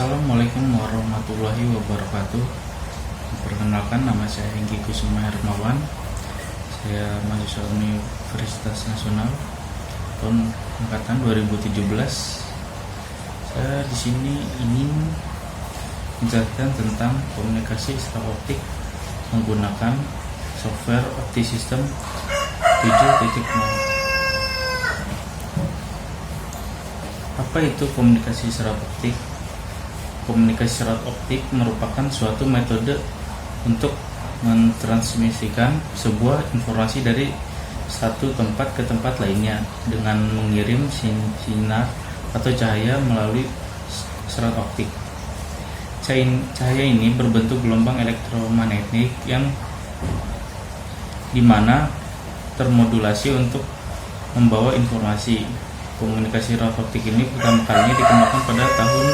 Assalamualaikum warahmatullahi wabarakatuh. Perkenalkan, nama saya Hengki Kusuma Hermawan. Saya mahasiswa Universitas Nasional tahun angkatan 2017. Saya di sini ingin menjelaskan tentang komunikasi ekstraoptik menggunakan software OptiSystem 7.0. Apa itu komunikasi serat optik? Komunikasi serat optik merupakan suatu metode untuk mentransmisikan sebuah informasi dari satu tempat ke tempat lainnya dengan mengirim sinar atau cahaya melalui serat optik. Cahaya ini berbentuk gelombang elektromagnetik yang dimana termodulasi untuk membawa informasi. Komunikasi serat optik ini pertama kalinya dikembangkan pada tahun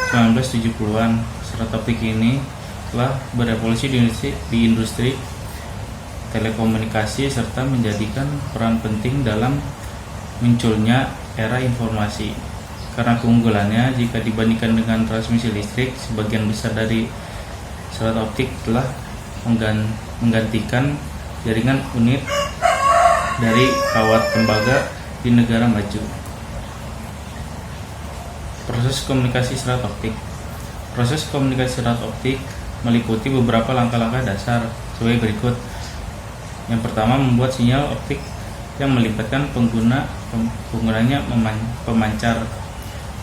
1970-an. Serat optik ini telah berevolusi di industri telekomunikasi serta menjadikan peran penting dalam munculnya era informasi. Karena keunggulannya jika dibandingkan dengan transmisi listrik, sebagian besar dari serat optik telah menggantikan jaringan unit dari kawat tembaga di negara maju. Proses komunikasi serat optik. Proses komunikasi serat optik meliputi beberapa langkah-langkah dasar sebagai berikut. Yang pertama, membuat sinyal optik yang melibatkan penggunanya pemancar,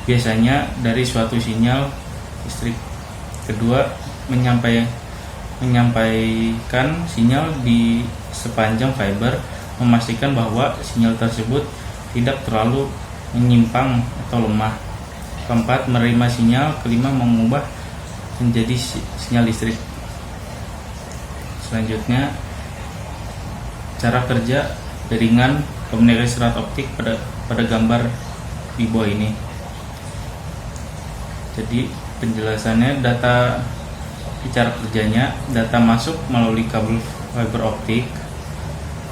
biasanya dari suatu sinyal listrik. Kedua, menyampaikan sinyal di sepanjang fiber, memastikan bahwa sinyal tersebut tidak terlalu menyimpang atau lemah. Keempat, menerima sinyal. Kelima, mengubah menjadi sinyal listrik. Selanjutnya, cara kerja jaringan komunikasi serat optik pada gambar di bawah ini. Jadi penjelasannya, data cara kerjanya, data masuk melalui kabel fiber optik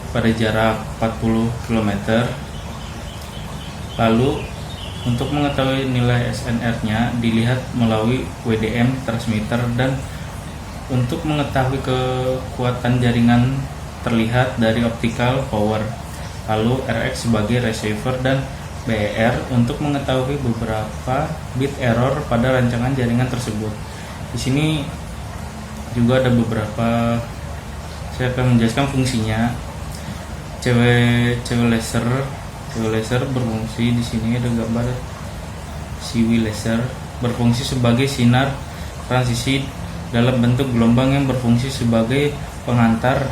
pada jarak 40 km. Lalu untuk mengetahui nilai SNR-nya dilihat melalui WDM transmitter, dan untuk mengetahui kekuatan jaringan terlihat dari optical power. Lalu RX sebagai receiver dan BER untuk mengetahui beberapa bit error pada rancangan jaringan tersebut. Di sini juga ada beberapa, saya akan menjelaskan fungsinya. CV laser berfungsi, di sini ada gambar CV laser, berfungsi sebagai sinar transisi dalam bentuk gelombang yang berfungsi sebagai pengantar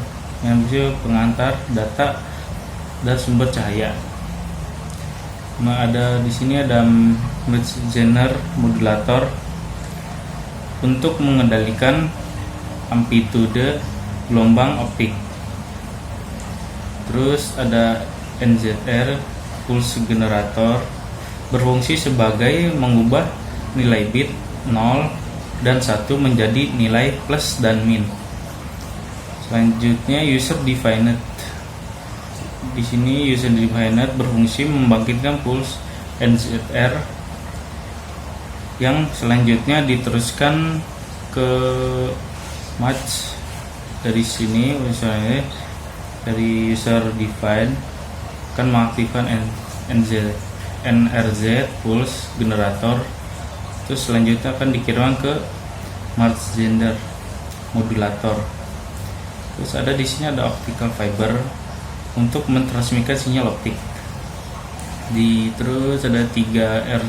data dan sumber cahaya. Ada di sini ada Metzger modulator untuk mengendalikan amplitude gelombang optik. Terus ada NZR pulse generator, berfungsi sebagai mengubah nilai bit 0 dan 1 menjadi nilai plus dan min. Selanjutnya user defined. Di sini user defined berfungsi membangkitkan pulse NZR yang selanjutnya diteruskan ke match. Dari sini misalnya dari user defined akan mengaktifkan NRZ pulse generator. Terus selanjutnya akan dikirimkan ke Metzger modulator. Terus ada di sini ada optical fiber untuk mentransmisikan sinyal optik. Terus ada 3R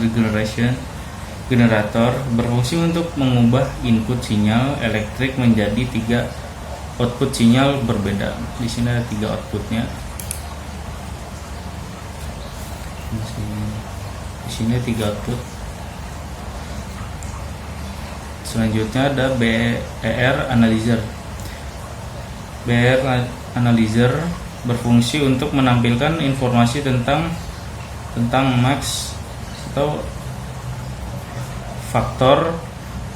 generator, berfungsi untuk mengubah input sinyal elektrik menjadi 3 output sinyal berbeda. Di sini ada 3 outputnya. Di sini 3 output. Selanjutnya ada BER analyzer. BER analyzer berfungsi untuk menampilkan informasi tentang max atau faktor,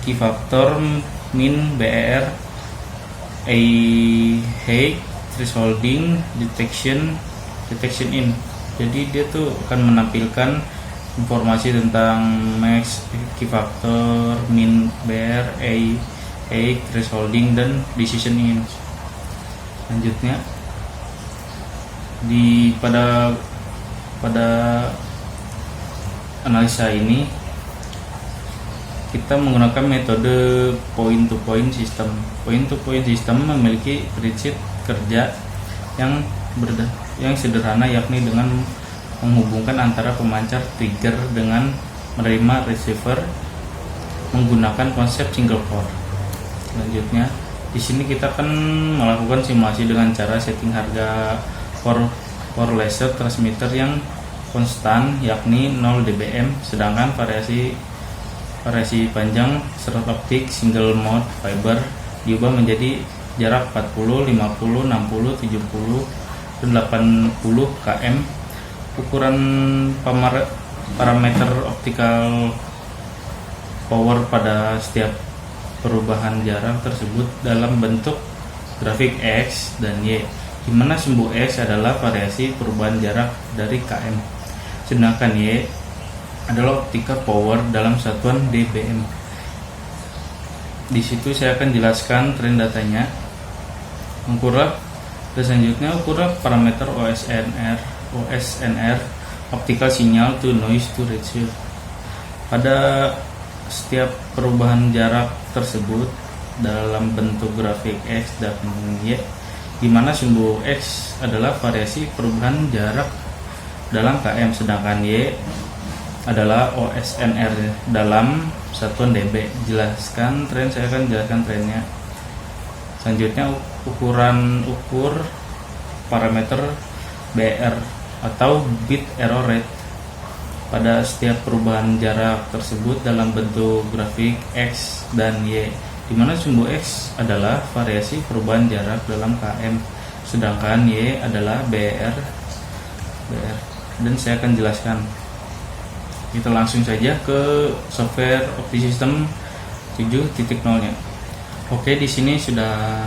key factor, min, BER, height, thresholding, detection in. Jadi dia tuh akan menampilkan informasi tentang max, key factor, min, BR, A, thresholding, dan decisioning. Selanjutnya pada analisa ini kita menggunakan metode point to point system. Point to point system memiliki prinsip kerja yang sederhana, yakni dengan menghubungkan antara pemancar trigger dengan menerima receiver menggunakan konsep single core. Selanjutnya, di sini kita akan melakukan simulasi dengan cara setting harga for laser transmitter yang konstan, yakni 0 dBm, sedangkan variasi panjang serot optik single mode fiber diubah menjadi jarak 40, 50, 60, 70, dan 80 km. Ukuran parameter optical power pada setiap perubahan jarak tersebut dalam bentuk grafik X dan Y, di mana sumbu X adalah variasi perubahan jarak dari km, sedangkan Y adalah optical power dalam satuan dBm. Di situ saya akan jelaskan tren datanya. Dan selanjutnya ukuran parameter OSNR, optical signal to noise to ratio. Pada setiap perubahan jarak tersebut dalam bentuk grafik X dan Y, di mana sumbu X adalah variasi perubahan jarak dalam km, sedangkan Y adalah OSNR dalam satuan dB. Saya akan jelaskan trennya. Selanjutnya ukur parameter BR atau bit error rate pada setiap perubahan jarak tersebut dalam bentuk grafik X dan Y, di mana sumbu X adalah variasi perubahan jarak dalam km, sedangkan Y adalah BR. Dan saya akan jelaskan. Kita langsung saja ke software OptiSystem 7.0-nya. Oke, di sini sudah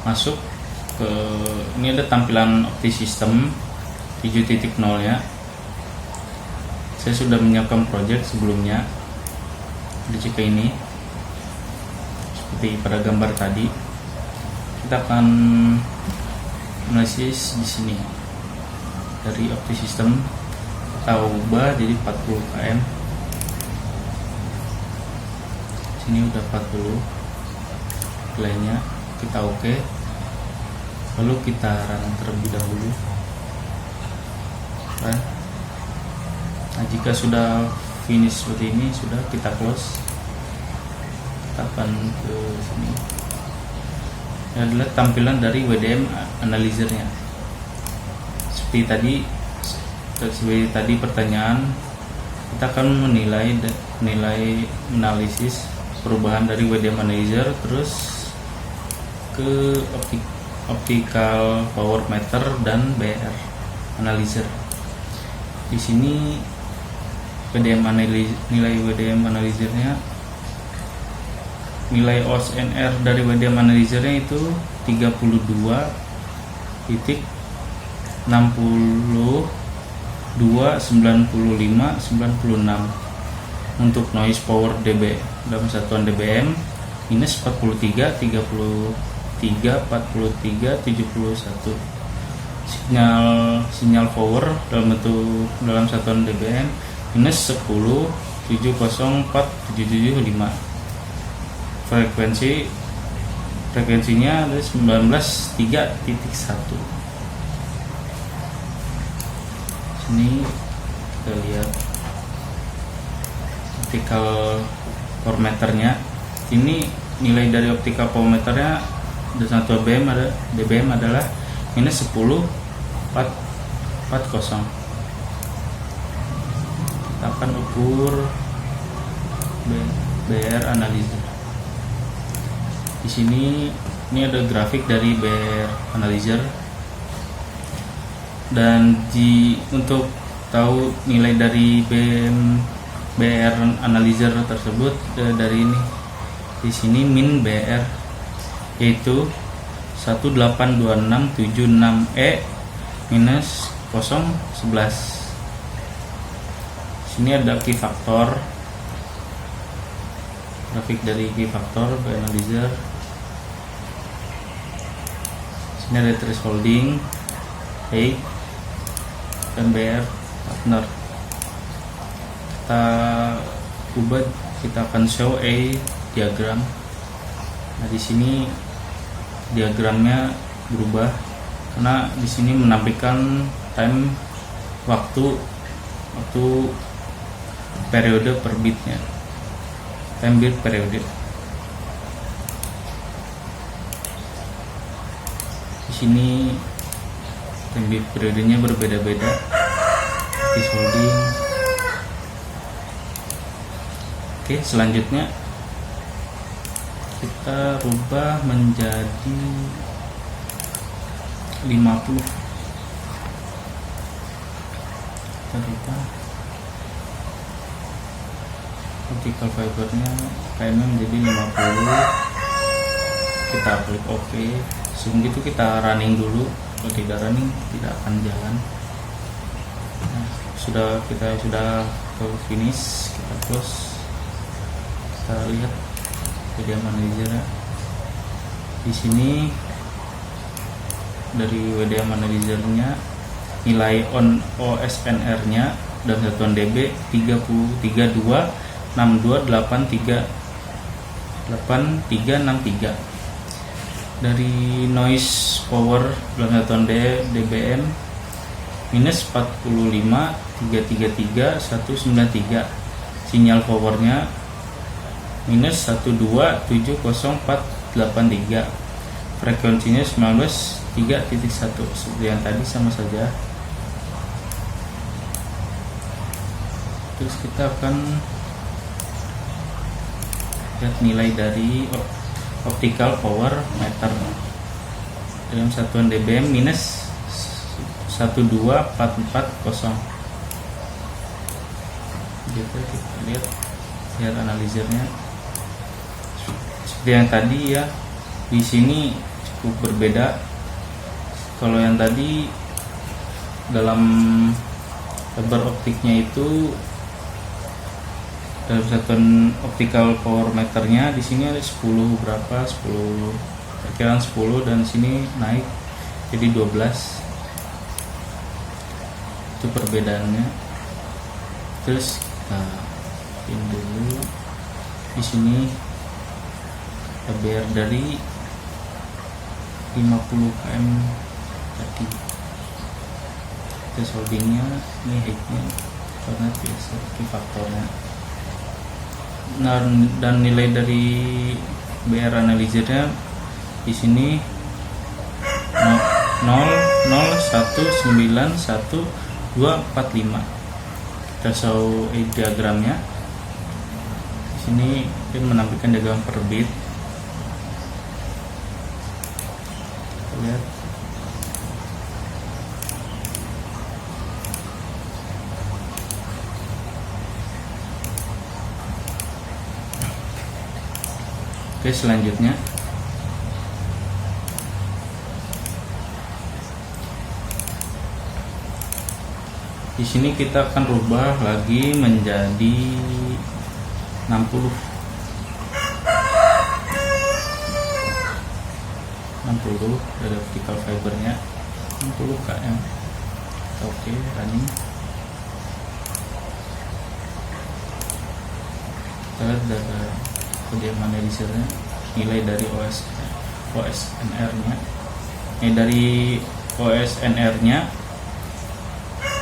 masuk ke ini ada tampilan OptiSystem 7.0-nya. Saya sudah menyiapkan project sebelumnya. Jika ini seperti pada gambar tadi, kita akan analisis di sini dari OptiSystem. Kita ubah jadi 40 km. Sini udah 40. Lainnya kita oke, lalu kita run terlebih dahulu. Nah, jika sudah finish seperti ini, sudah kita close. Kita akan ke sini. Ini adalah tampilan dari WDM analyzer-nya. Seperti tadi pertanyaan, kita akan menilai analisis perubahan dari WDM analyzer terus ke optical power meter dan BR analyzer. Di sini nilai WDM analyzer-nya, nilai OSNR dari WDM analyzer-nya itu 32.60 295/96. Untuk noise power dB dalam satuan dBm minus 43, 33, 43, 71. Sinyal power dalam satuan dBm minus 10, 704, 775. Frekuensinya ada 19.3.1. Ini kita lihat optical power meternya. Ini nilai dari optical power meternya dan satu dBm adalah minus 10.440. Kita akan ukur BR analyzer. Di sini ini ada grafik dari BR analyzer. Dan untuk tahu nilai dari BR analyzer tersebut dari ini, di sini min BR yaitu 182.676E minus 011. Sini ada key factor, grafik dari key factor by analyzer. Sini ada thresholding, height, dan BR partner. Kita ubah, kita akan show a diagram. Nah, di sini diagramnya berubah karena di sini menampilkan time waktu periode per bitnya, time bit periode. Di sini time bit periodenya berbeda-beda. Thresholding. Oke, selanjutnya kita rubah menjadi 50. Kita rubah optical fibernya kayaknya menjadi 50. Kita klik OK. Sebelum itu kita running dulu. Kalau tidak running tidak akan jalan. Nah, kita sudah ke finish, kita close. Kita lihat video manager. Di sini dari WDM managernya nilai on OSNR nya dalam satuan dB 33.6283.8363. Dari noise power dalam satuan dBm minus 45.333.193. Sinyal powernya minus 1270483. Frekuensinya 19.3.1 seperti yang tadi, sama saja. Terus kita akan lihat nilai dari optical power meter dalam satuan dBm minus 12440. Gitu, kita lihat analyzernya seperti yang tadi ya. Di sini cukup berbeda. Kalau yang tadi dalam lebar optiknya itu dalam satuan optical power meternya, di sini ada 10 berapa, 10 perkiraan 10, dan sini naik jadi 12. Itu perbedaannya. Terus ini dulu di sini BR dari 50 km tadi. Terus holdingnya ini heightnya karena biasa key faktornya. Nah, dan nilai dari BR analyzernya di sini 00191.245. Kita show diagramnya. Di sini dia menampilkan diagram per bit. Kita lihat. Oke, selanjutnya di sini kita akan rubah lagi menjadi 60 dari optical fibernya 60 km. Oke, running. Kita lihat dari kode analyzernya, nilai dari OSNR nya. Dari OSNR nya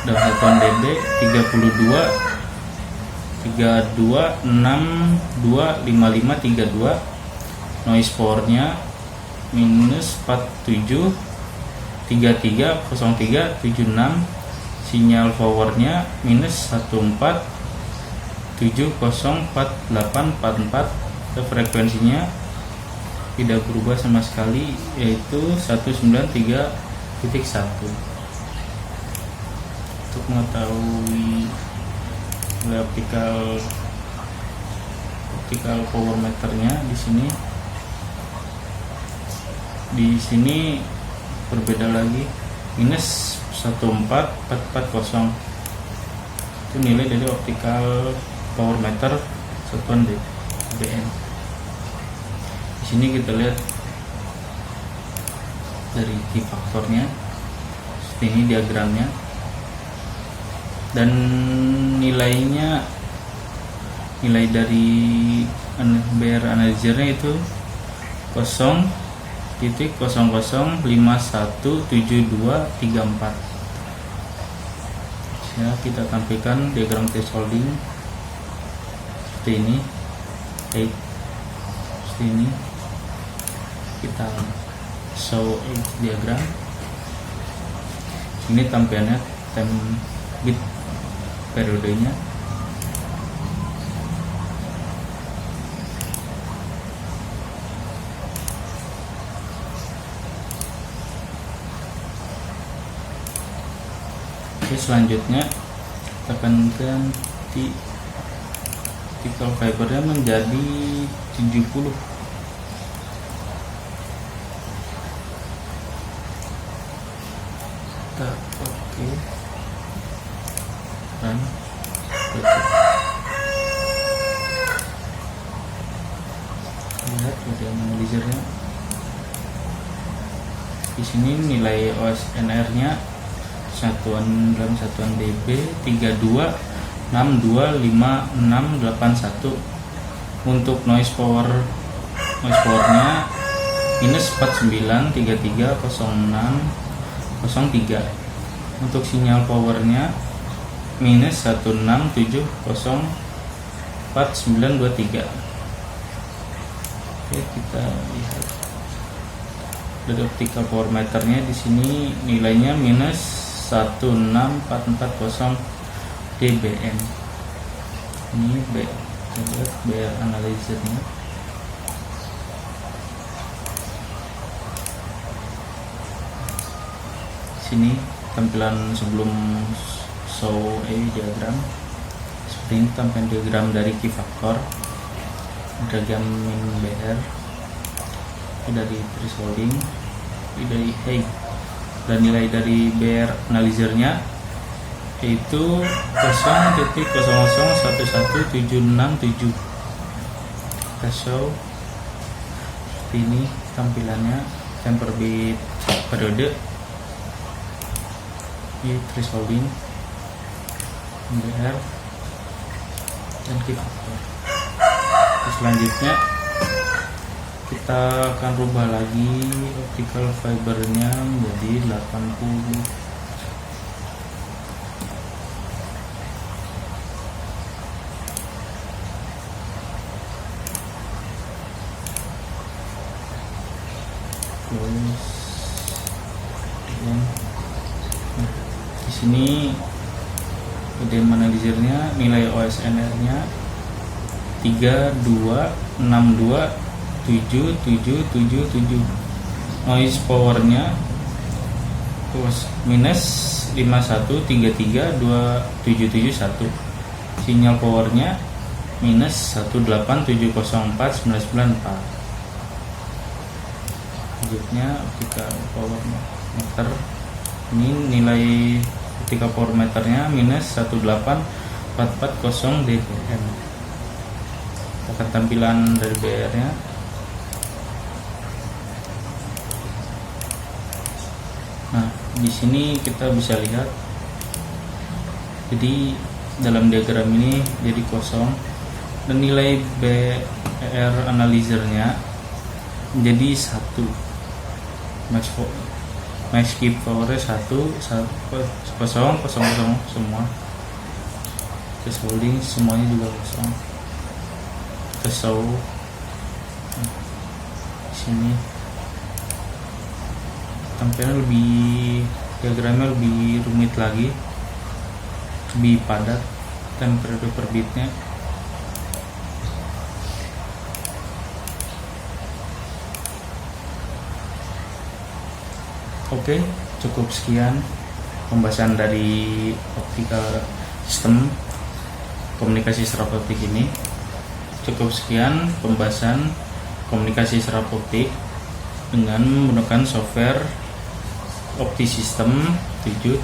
dalam satuan dB 32.62.62.5532. Noise powernya minus 47.3303.76. Sinyal powernya minus 14.704844. Frekuensinya tidak berubah sama sekali, yaitu 193.1. Untuk mengetahui nilai optical power meternya di sini berbeda lagi, minus 14440. itu nilai dari optical power meter satuan dBm. Di sini kita lihat dari key faktornya, seperti ini diagramnya, dan nilai dari BR analyzernya itu 0.00517234. Ya, kita tampilkan diagram thresholding seperti ini, seperti ini. Kita show diagram. Ini tampilannya time bit periodenya. Oke, selanjutnya kita akan ganti optical fibernya menjadi 70. Kita oke dan tutup. Lihat video analyzernya. Di sini nilai OSNR-nya dalam satuan dB 32625681. Untuk noise powernya minus 49330603. Untuk sinyal powernya minus 16704.923. Oke, kita lihat dari optical power meternya. Di sini nilainya minus 16440 dBm. Ini BR analyzernya. Sini tampilan sebelum show diagram. Seperti ini tampilan diagram dari key factor, diagram BR, dari thresholding, dari height, dan nilai dari BR analyzernya yaitu 0.0011767. Kita show seperti ini tampilannya, temper bit periode, ini thresholding, BR, dan key factor. Selanjutnya kita akan rubah lagi optical fibernya menjadi 80. Terus di sini BDM analyzernya nilai OSNR-nya 32627777. Noise powernya minus 51332771. Sinyal powernya minus 18704.994. Selanjutnya optical power meter, ini nilai optical power meternya minus 18440 dBm. Akan tampilan dari BR nya. Nah, di sini kita bisa lihat, jadi dalam diagram ini jadi kosong, dan nilai BR analyzernya menjadi 1. Max keep power 1 kosong semua. Terus holding semuanya juga kosong. Show sini tampilan diagramnya lebih rumit lagi, lebih padat, dan periode per bitnya. Oke, cukup sekian pembahasan dari optical system komunikasi serap optik ini. Cukup sekian pembahasan komunikasi serap optik dengan menggunakan software OptiSystem 7.0.